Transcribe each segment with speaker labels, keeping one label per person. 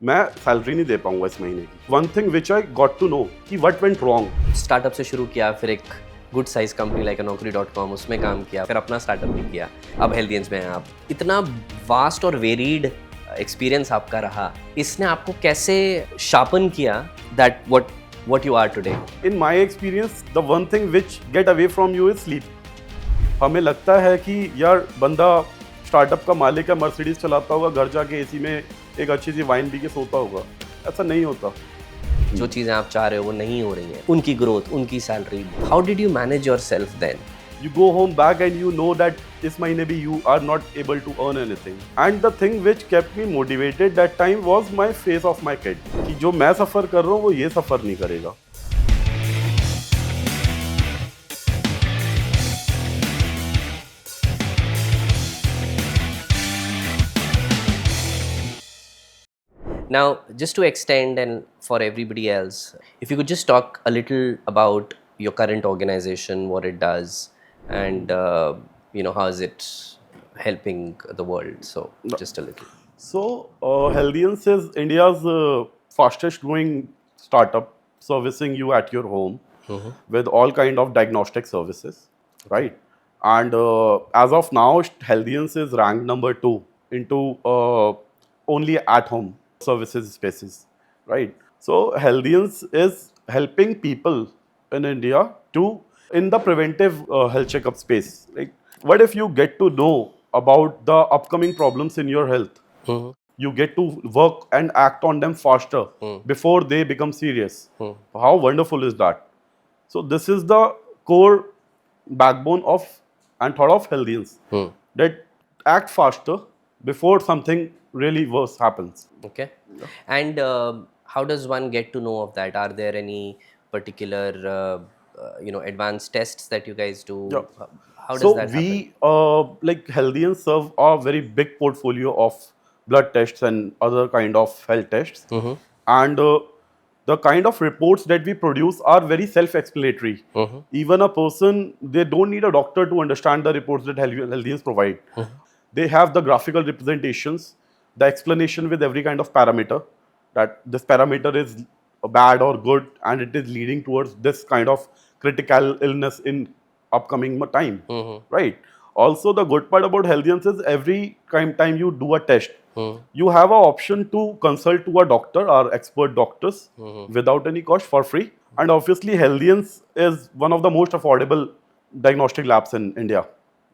Speaker 1: मैं सैलरी नहीं दे पाऊंगा इस महीने की। One thing which I got to know कि व्हाट वेंट रॉन्ग।
Speaker 2: स्टार्टअप से शुरू किया, फिर एक good size company like naukri.com उसमें काम किया, फिर अपना स्टार्टअप भी किया, अब हेल्थियंस में हैं आप। इतना वास्ट और वेरीड एक्सपीरियंस आपका रहा, इसने आपको कैसे शार्पन किया that what you are today?
Speaker 1: In my experience the one thing which get away from you is sleep. हमें लगता है कि यार बंदा स्टार्टअप का मालिक है, मर्सिडीज चलाता होगा, घर जाके एसी में एक अच्छी सी वाइन पी के सोता होगा। ऐसा नहीं होता।
Speaker 2: जो चीज़ें आप चाह रहे हो वो नहीं हो रही हैं, उनकी ग्रोथ, उनकी salary, how did you manage yourself then?
Speaker 1: You go home back and you know that इस महीने भी you are not able to earn anything. And the thing which kept me motivated that time was my face of my kid. कि जो मैं सफ़र कर रहा हूँ वो ये सफ़र नहीं करेगा।
Speaker 2: Now, just to extend and for everybody else, if you could just talk a little about your current organization, what it does, and how is it helping the world? So, just a little.
Speaker 1: So, Healthians is India's fastest growing startup servicing you at your home with all kind of diagnostic services, right? And as of now, Healthians is ranked number 2 into only at home services spaces, right? So, Healthians is helping people in India to in the preventive health checkup space. Like, what if you get to know about the upcoming problems in your health? You get to work and act on them faster before they become serious. How wonderful is that? So this is the core backbone of and thought of Healthians, that act faster before something really worse happens.
Speaker 2: Okay. And how does one get to know of that? Are there any particular, advanced tests that you guys do?
Speaker 1: Yeah.
Speaker 2: How does
Speaker 1: So
Speaker 2: that happen?
Speaker 1: we like Healthians serve a very big portfolio of blood tests and other kind of health tests, and the kind of reports that we produce are very self-explanatory. Even a person, they don't need a doctor to understand the reports that Healthians provide. They have the graphical representations, the explanation with every kind of parameter, that this parameter is bad or good and it is leading towards this kind of critical illness in upcoming time, right? Also, the good part about Healthians is every time you do a test, you have an option to consult to a doctor or expert doctors without any cost for free. And obviously, Healthians is one of the most affordable diagnostic labs in India,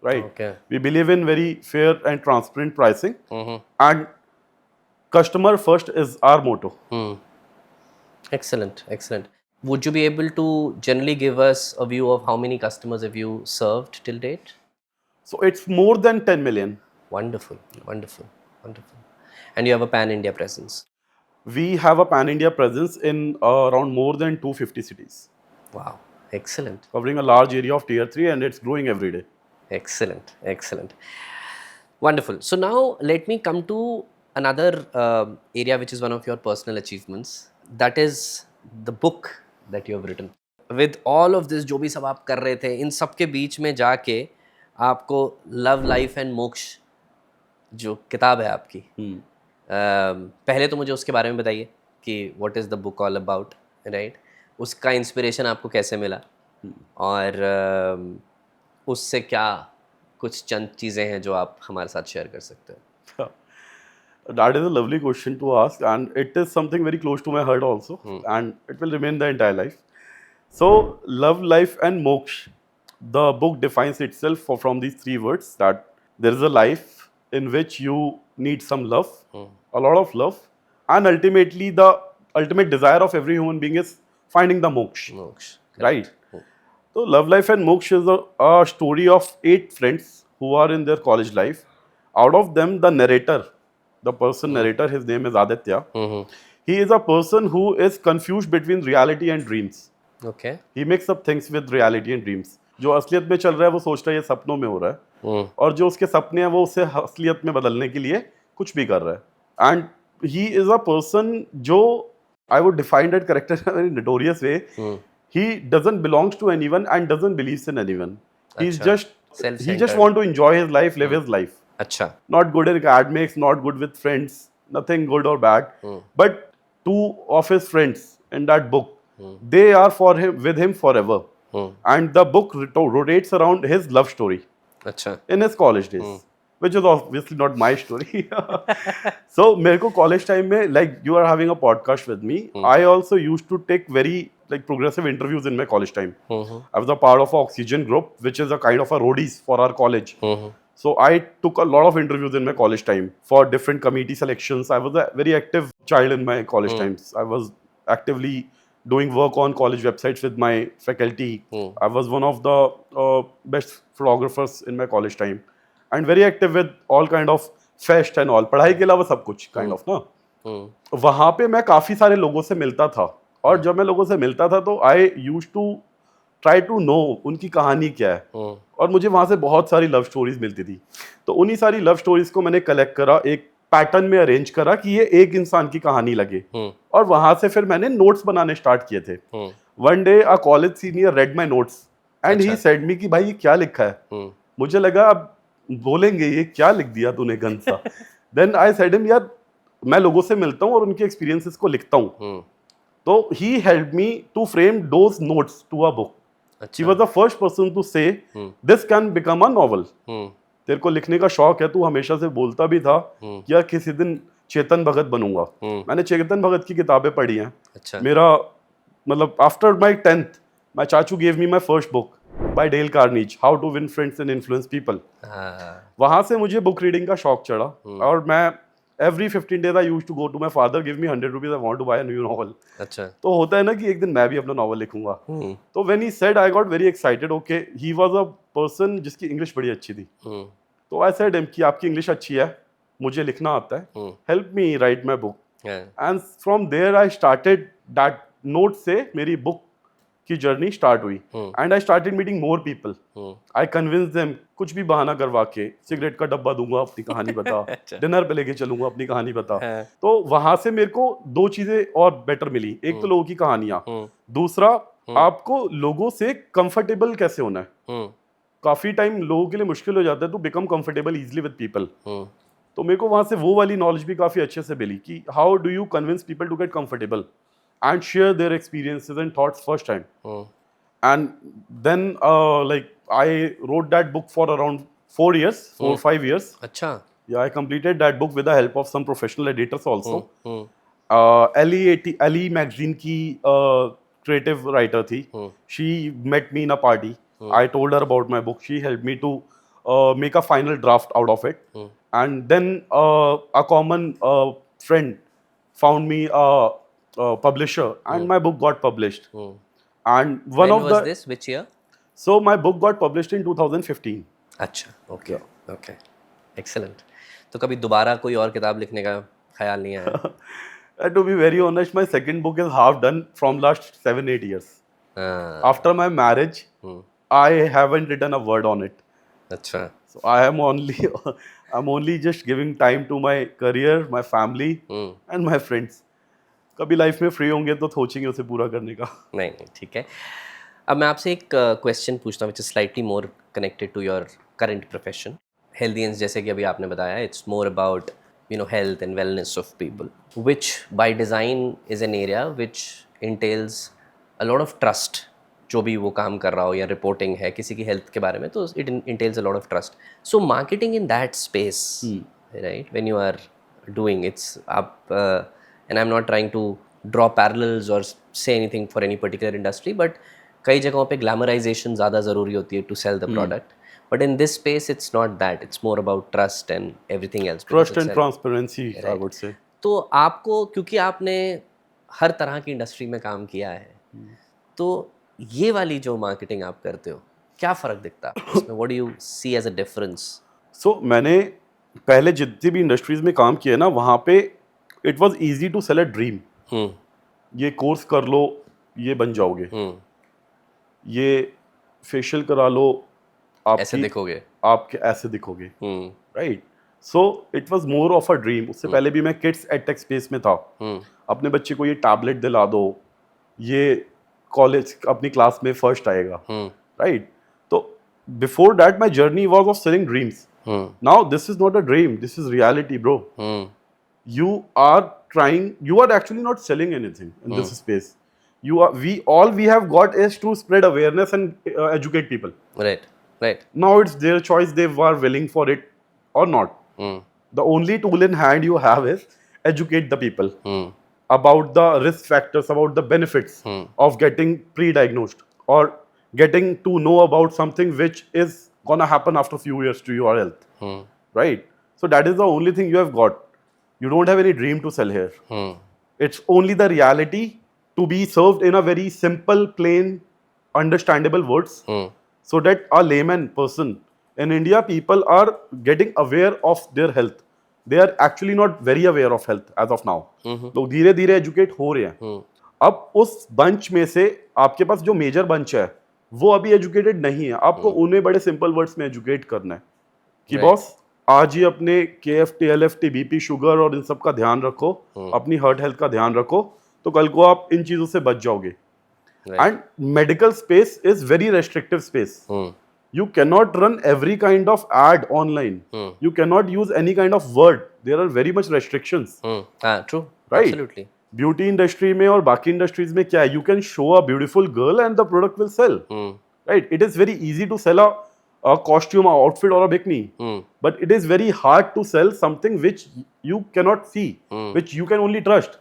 Speaker 1: right?
Speaker 2: Okay.
Speaker 1: We believe in very fair and transparent pricing, and customer first is our motto.
Speaker 2: Excellent, excellent. Would you be able to generally give us a view of how many customers have you served till date?
Speaker 1: So it's more than 10 million.
Speaker 2: Wonderful, wonderful, wonderful. And you have a pan-India presence.
Speaker 1: We have a pan-India presence in around more than 250 cities,
Speaker 2: Wow, excellent,
Speaker 1: covering a large area of tier 3, and it's growing every day.
Speaker 2: excellent, excellent. Wonderful. So now let me come to another area which is one of your personal achievements. That is the book that you have written. With all of this जो भी सब आप कर रहे थे, इन सब के बीच में जाके आपको लव लाइफ एंड मोक्ष जो किताब है आपकी, पहले तो मुझे उसके बारे में बताइए कि what is the book all about, right? उसका इंस्पिरेशन आपको कैसे मिला, और उससे क्या कुछ चंद चीज़ें हैं जो आप हमारे साथ शेयर कर सकते हो?
Speaker 1: That is a lovely question to ask, and it is something very close to my heart also, and it will remain the entire life. So, love, life, and moksha. The book defines itself from these 3 words, that there is a life in which you need some love, a lot of love, and ultimately the ultimate desire of every human being is finding the moksha,
Speaker 2: मोक्ष,
Speaker 1: right? So, Love, Life, and Moksha is a story of 8 friends who are in their college life. Out of them, the narrator, the person narrator, his name is Aditya. He is a person who is confused between reality and dreams.
Speaker 2: Okay,
Speaker 1: He mixes up things with reality and dreams. जो असलियत में चल रहा है वो सोच रहा है ये सपनों में हो रहा है, और जो उसके सपने हैं वो उसे असलियत में बदलने के लिए कुछ भी कर रहा है. And he is a person जो I would define that character in a very notorious way. He doesn't belongs to anyone and doesn't believes in anyone. He's
Speaker 2: अच्छा.
Speaker 1: just he
Speaker 2: Self-centered.
Speaker 1: just want to enjoy his life, live his life.
Speaker 2: अच्छा,
Speaker 1: Not good in academics, not good with friends, nothing good or bad. But two of his friends in that book, they are with him forever. And the book rotates around his love story
Speaker 2: अच्छा
Speaker 1: in his college days, which is obviously not my story. So मेरे को college time में, like you are having a podcast with me, I also used to take very like progressive interviews in my college time. I was a part of a Oxygen group, which is a kind of a roadies for our college. So I took a lot of interviews in my college time for different committee selections. I was a very active child in my college times. I was actively doing work on college websites with my faculty. I was one of the best photographers in my college time and very active with all kind of fest and all. पढ़ाई के अलावा सब कुछ kind of ना. वहाँ पे मैं काफ़ी सारे लोगों से मिलता था और जब मैं लोगों से मिलता था तो I used to try to know उनकी कहानी क्या है और मुझे वहाँ से बहुत सारी लव स्टोरीज मिलती थी. तो उन्हीं सारी लव स्टोरीज को मैंने कलेक्ट करा, एक पैटर्न में अरेंज करा कि ये एक इंसान की कहानी लगे और वहां से फिर मैंने नोट्स बनाने स्टार्ट किए थे. One day a college senior read my notes and he said me कि भाई ये क्या लिखा है. मुझे लगा अब बोलेंगे ये क्या लिख दिया तूने गंद सा. देन आई सेड हिम यार मैं लोगों से मिलता हूँ और उनके एक्सपीरियंसेस को लिखता हूँ. तो he help me to frame those notes to a book. He was the first person to say this can become a novel. तेरे को लिखने का शौक है, तू हमेशा से बोलता भी था कि यार किसी दिन चेतन भगत बनूंगा. मैंने चेतन भगत की किताबें पढ़ी हैं. अच्छा. मेरा मतलब आफ्टर माय 10th माय चाचू gave me my first book by Dale Carnegie, how to win friends and influence people. वहां से मुझे बुक रीडिंग का शौक चढ़ा और मैं every 15 days I used to go to my father, give me 100 rupees, I want to buy a new novel. अच्छा. तो होता है ना कि एक दिन मैं भी अपना नॉवल लिखूंगा. तो when he said, I got very excited. Okay, he was a person जिसकी इंग्लिश बड़ी अच्छी थी. तो I said him कि आपकी इंग्लिश अच्छी है, मुझे लिखना आता है, help me write my book. And from there I started that note से मेरी बुक की जर्नी स्टार्ट हुई. And I started meeting more people. I convince them, कुछ भी बहाना करवा के सिगरेट का डब्बा दूंगा, अपनी कहानी बता. डिनर पे लेके चलूंगा, अपनी कहानी बता. तो वहां से मेरे को दो चीजें और बेटर मिली. एक तो लोगों की कहानियां, दूसरा आपको लोगों से कंफर्टेबल कैसे होना है. काफी टाइम लोगों के लिए मुश्किल हो जाता है to become comfortable easily with people. तो मेरे को वहां से वो वाली नॉलेज भी काफी अच्छे से मिली कि how do you convince people to get comfortable and share their experiences and thoughts first hand. And then like I wrote that book for around 4 years, 4 or 5 years. Acha. Yeah, I completed that book with the help of some professional editors also. Ali magazine की creative writer थी. She met me in a party. I told her about my book. She helped me to make a final draft out of it. And then a common friend found me publisher and my book got published. And one
Speaker 2: When
Speaker 1: of
Speaker 2: was
Speaker 1: the
Speaker 2: this? Which year?
Speaker 1: so my book got published in 2015.
Speaker 2: अच्छा. Okay. Okay. Excellent. तो कभी दोबारा कोई और किताब लिखने का ख्याल नहीं आया?
Speaker 1: To be very honest, my second book is half done from last 7-8 years. After my marriage, I haven't written a word on it.
Speaker 2: अच्छा.
Speaker 1: So I'm only just giving time to my career, my family, and my friends. कभी life में free होंगे तो सोचेंगे उसे पूरा करने का.
Speaker 2: नहीं ठीक है. अब मैं आपसे एक क्वेश्चन पूछता हूँ which is slightly more connected to your current profession. Healthians, जैसे कि अभी आपने बताया, it's more about health and wellness of people, which by design is an area which entails a lot of trust. जो भी वो काम कर रहा हो या रिपोर्टिंग है किसी की हेल्थ के बारे में, तो it entails a lot of trust. So marketing in that space, right, when you are doing its आप and I'm not trying to draw parallels or say anything for any particular industry, but कई जगहों पे glamorization ज़्यादा ज़रूरी होती है to sell the product. But in this space, it's not that. It's more about trust and everything else.
Speaker 1: Trust and transparency, right? I would say.
Speaker 2: तो आपको, क्योंकि आपने हर तरह की इंडस्ट्री में काम किया है, तो ये वाली जो मार्केटिंग आप करते हो, क्या फ़र्क दिखता है इसमें? What do you see as a difference?
Speaker 1: So मैंने पहले जितनी भी इंडस्ट्रीज में काम किया ना, वहाँ पे it was easy to sell a dream. ये कोर्स कर लो, ये बन जाओगे. ये फेशियल करा लो, आप
Speaker 2: ऐसे दिखोगे,
Speaker 1: आपके ऐसे दिखोगे, right. So it was more of a dream. उससे पहले भी मैं किड्स एडटेक स्पेस में था. अपने बच्चे को ये टैबलेट दिला दो, ये कॉलेज अपनी क्लास में फर्स्ट आएगा, राइट. तो before that my journey was of selling dreams. Now this is not a dream, this is reality bro. you are trying, you are actually not selling anything in this space. We have got is to spread awareness and educate people.
Speaker 2: Right. Right.
Speaker 1: Now it's their choice, they are willing for it or not. The only tool in hand you have is educate the people about the risk factors, about the benefits of getting pre-diagnosed or getting to know about something which is gonna happen after few years to your health. Right? So that is the only thing you have got. You don't have any dream to sell here. It's only the reality to be served in a very simple, plain, understandable words, so that a layman person in India, people are getting aware of their health. They are actually not very aware of health as of now. लोग धीरे धीरे educate हो रहे हैं. अब उस bunch में से आपके पास जो मेजर बंच है वो अभी एजुकेटेड नहीं है. आपको उन्हें बड़े सिंपल वर्ड्स में एजुकेट करना है कि बॉस आज ही अपने KF, TLF, TBP, शुगर और इन सब का ध्यान रखो, अपनी हार्ट हेल्थ का ध्यान रखो, तो कल को आप इन चीजों से बच जाओगे. And medical space is very restrictive space. You cannot run every kind of ad online. You cannot use any kind of word. There are very much restrictions.
Speaker 2: True.
Speaker 1: Right?
Speaker 2: Absolutely.
Speaker 1: Beauty industry में और बाकी industries में क्या है? You can show a beautiful girl and the product will sell. Right? It is very easy to sell a costume, a outfit or a bikini. But it is very hard to sell something which you cannot see, which you can only trust.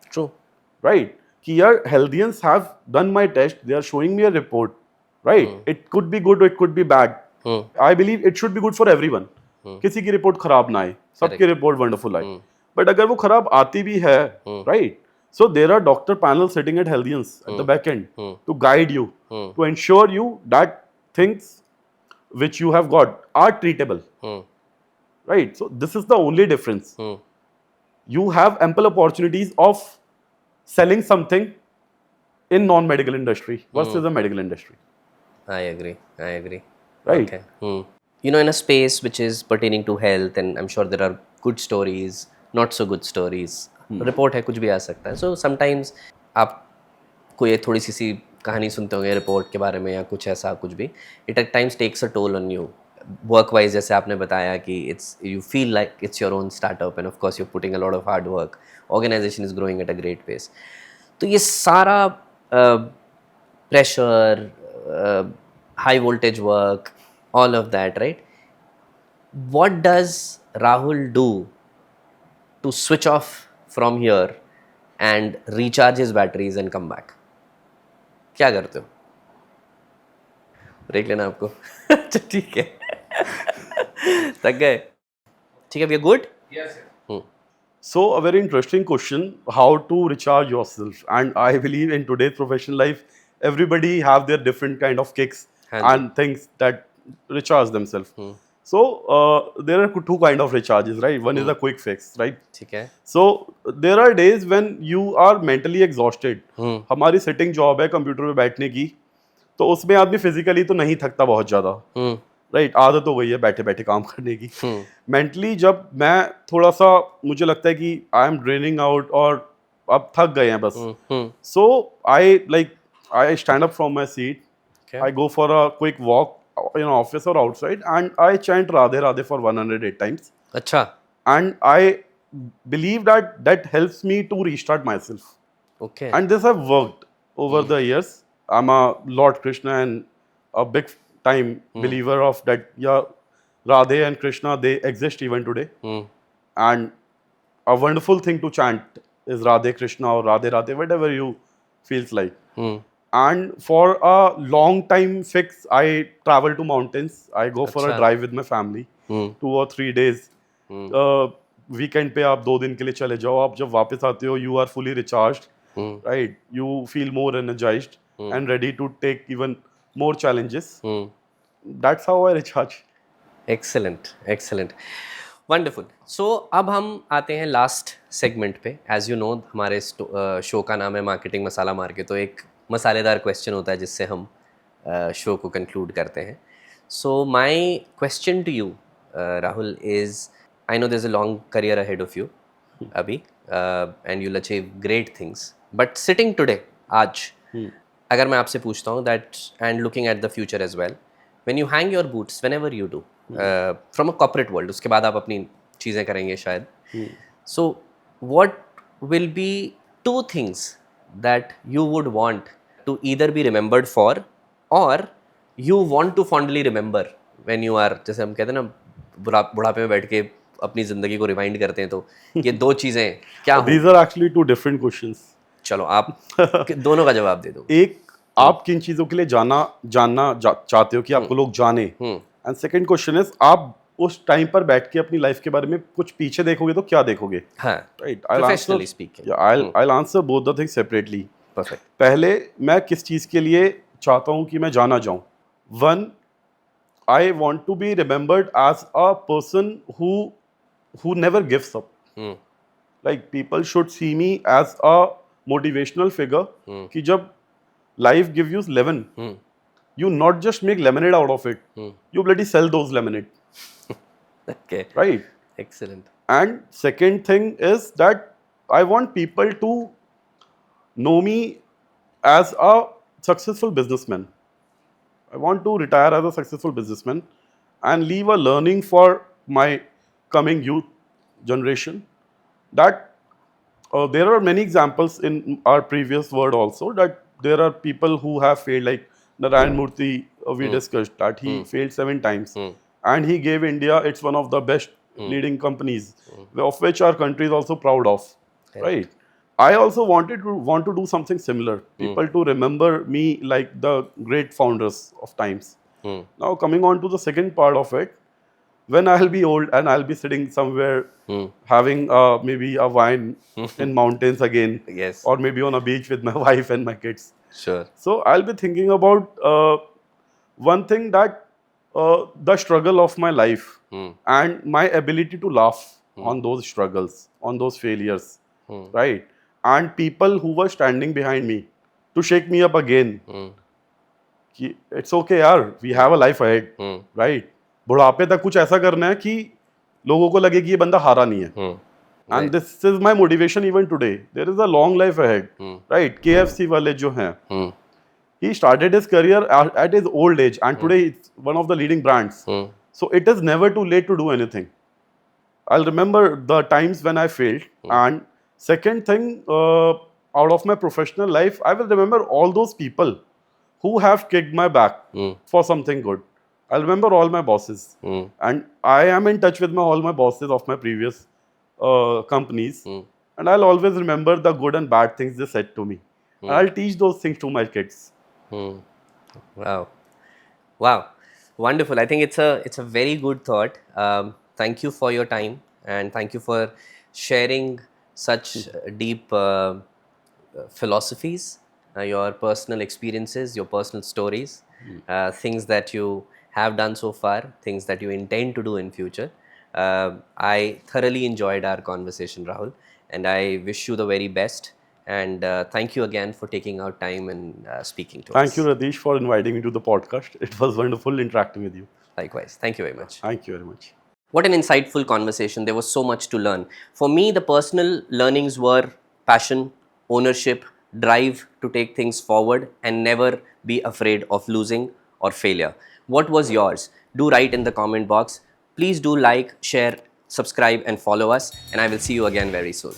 Speaker 2: True.
Speaker 1: Right? कि यार Healthians have done my test. They are showing me a report. Right? It could be good or it could be bad. I believe it should be good for everyone. किसी की report खराब ना आए, सबकी report wonderful आए. But अगर वो खराब आती भी है, right, so there are doctor panels sitting at Healthians at the back end to guide you, to ensure you that things which you have got are treatable. Right? So this is the only difference. You have ample opportunities of selling something in non-medical industry versus the medical industry.
Speaker 2: I agree.
Speaker 1: Right.
Speaker 2: Okay. You know, in a space which is pertaining to health, and I'm sure there are good stories, not so good stories. Report है, कुछ भी आ सकता है. So sometimes आप कोई एक थोड़ी सी कहानी सुनते होंगे रिपोर्ट के बारे में या कुछ ऐसा कुछ भी. It at times takes a toll on you. Work wise, जैसे आपने बताया कि you feel like it's your own startup, and of course you're putting a lot of hard work. Organization is growing at a great pace. तो ये सारा pressure, high voltage work, all of that, right? What does Rahul do to switch off from here and recharge his batteries and come back? क्या करते हो? Break लेना आपको? अच्छा ठीक है. थक गए? ठीक है, we are good?
Speaker 3: Yes, sir.
Speaker 1: So a very interesting question, how to recharge yourself. And I believe in today's professional life, everybody have their different kind of kicks and things that recharge themselves. So there are two kind of recharges, right? One is a quick fix, right?
Speaker 2: ठीक है.
Speaker 1: So there are days when you are mentally exhausted. हमारी sitting job है computer पे बैठने की, तो उसमें आदमी फिजिकली तो नहीं थकता बहुत ज़्यादा, राइट? आदत हो गई है बैठे बैठे काम करने की. मेंटली जब मैं थोड़ा सा, मुझे लगता है कि आई एम ड्रेनिंग आउट और अब थक गए हैं बस, so I stand up from my seat, I go for a quick walk in office or outside, and I chant Radhe Radhe for 108 times.
Speaker 2: अच्छा.
Speaker 1: And I believe that helps me to restart myself.
Speaker 2: Okay.
Speaker 1: And this have worked over the years. I'm a Lord Krishna and a big time believer of that. Yeah, Radhe and Krishna, they exist even today. And a wonderful thing to chant is Radhe Krishna or Radhe Radhe, whatever you feels like. And for a long time fix, I travel to mountains. I go for a drive with my family, 2 or 3 days. Weekend पे आप 2 दिन के लिए चले जाओ. आप जब वापस आते हो, you are fully recharged, right? You feel more energized and ready to take even more challenges. That's how I recharge.
Speaker 2: Excellent. Wonderful. So अब हम आते हैं लास्ट सेगमेंट पे. एज यू नो, हमारे शो का नाम है मार्केटिंग मसाला मार के, तो एक मसालेदार क्वेश्चन होता है जिससे हम शो को कंक्लूड करते हैं. So my question to you Rahul is, I know there is a long career ahead of you अभी, and you will achieve great things, but sitting today, आज अगर मैं आपसे पूछता हूँ that, and looking at the future as well, when you hang your boots, whenever you do from a corporate world, उसके बाद आप अपनी चीज़ें करेंगे शायद, So, what will be two things that you would want to either be remembered for or you want to fondly remember when you are, जैसे हम कहते हैं ना, बुढ़ापे में बैठ के अपनी ज़िंदगी को रिवाइंड करते हैं, तो ये दो चीज़ें क्या हो?
Speaker 1: These are actually two different questions.
Speaker 2: चलो आप दोनों का जवाब दे दो.
Speaker 1: एक, आप किन चीज़ों के लिए जानना चाहते हो कि आपको लोग जाने, एंड सेकंड क्वेश्चन इज आप उस टाइम पर बैठ के अपनी लाइफ के बारे में कुछ पीछे देखोगे तो क्या देखोगे?
Speaker 2: हाँ,
Speaker 1: right.
Speaker 2: Professionally speaking.
Speaker 1: I'll answer both the things separately.
Speaker 2: Perfect.
Speaker 1: पहले, मैं किस चीज़ के लिए चाहता हूँ कि मैं जाना जाऊँ. One, I want to be remembered as a person who never gives up. Like people should see me as a motivational figure कि जब life gives you lemon, you not just make lemonade out of it, you bloody sell those lemonade.
Speaker 2: Okay.
Speaker 1: Right.
Speaker 2: Excellent.
Speaker 1: And second thing is that I want people to know me as a successful businessman. I want to retire as a successful businessman and leave a learning for my coming youth generation, that there are many examples in our previous word also, that there are people who have failed, like Narayan Murthy, we discussed that he failed 7 times, and he gave India, it's one of the best leading companies, of which our country is also proud of, right? I also want to do something similar, people to remember me like the great founders of times. Now coming on to the second part of it, when I'll be old and I'll be sitting somewhere having maybe a wine in mountains again,
Speaker 2: Yes.
Speaker 1: or maybe on a beach with my wife and my kids.
Speaker 2: Sure.
Speaker 1: So I'll be thinking about one thing, that the struggle of my life and my ability to laugh on those struggles, on those failures, right? And people who were standing behind me to shake me up again. कि it's okay यार, we have a life ahead, right? बुढ़ापे तक कुछ ऐसा करना है कि लोगों को लगे कि ये बंदा हारा नहीं है. And this is my motivation even today. There is a long life ahead, right? KFC वाले जो हैं, he started his career at his old age, and today it's one of the leading brands. So it is never too late to do anything. I'll remember the times when I failed. And second thing, out of my professional life, I will remember all those people who have kicked my back for something good. I'll remember all my bosses, and I am in touch with all my bosses of my previous companies, and I'll always remember the good and bad things they said to me, and I'll teach those things to my kids.
Speaker 2: Wow, wow, wonderful. I think it's a very good thought. Thank you for your time, and thank you for sharing such deep philosophies, your personal experiences, your personal stories, things that you have done so far, things that you intend to do in future. I thoroughly enjoyed our conversation, Rahul, and I wish you the very best. And thank you again for taking out time and speaking to us.
Speaker 1: Thank you, Radish, for inviting me to the podcast. It was wonderful interacting with you.
Speaker 2: Likewise. Thank you very much.
Speaker 1: Thank you very much.
Speaker 2: What an insightful conversation. There was so much to learn. For me, the personal learnings were passion, ownership, drive to take things forward, and never be afraid of losing or failure. What was yours? Do write in the comment box. Please do like, share, subscribe, and follow us. And I will see you again very soon.